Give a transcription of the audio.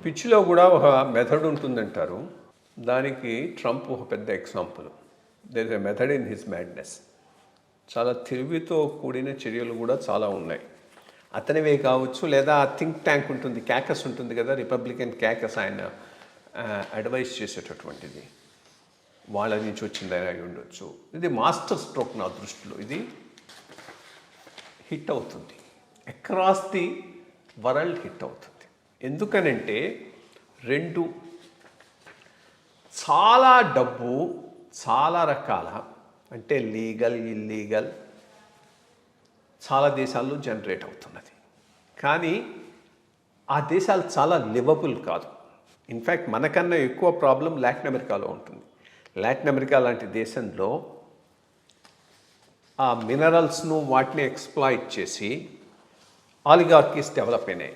పిచ్చిలో కూడా ఒక మెథడ్ ఉంటుందంటారు. దానికి ట్రంప్ ఒక పెద్ద example. There is a method in his madness. చాలా తెలివితో కూడిన చర్యలు కూడా చాలా ఉన్నాయి. అతనివే కావచ్చు, లేదా థింక్ ట్యాంక్ ఉంటుంది, క్యాకస్ ఉంటుంది కదా, రిపబ్లికన్ క్యాకస్, ఆయన అడ్వైస్ చేసేటటువంటిది వాళ్ళ నుంచి వచ్చిందని అయి ఉండొచ్చు. ఇది మాస్టర్ స్ట్రోక్ నా దృష్టిలో. ఇది హిట్ అవుతుంది, అక్రాస్ ది వరల్డ్ హిట్ అవుతుంది. ఎందుకనంటే రెండు, చాలా డబ్బు చాలా రకాల, అంటే లీగల్ ఇల్లీగల్, చాలా దేశాల్లో జనరేట్ అవుతున్నది. కానీ ఆ దేశాలు చాలా లివబుల్ కాదు. ఇన్ఫ్యాక్ట్ మనకన్నా ఎక్కువ ప్రాబ్లం లాటిన్ అమెరికాలో ఉంటుంది. లాటిన్ అమెరికా లాంటి దేశంలో ఆ మినరల్స్ను వాటిని ఎక్స్ప్లాయిట్ చేసి ఆలిగార్కీస్ డెవలప్ అయినాయి.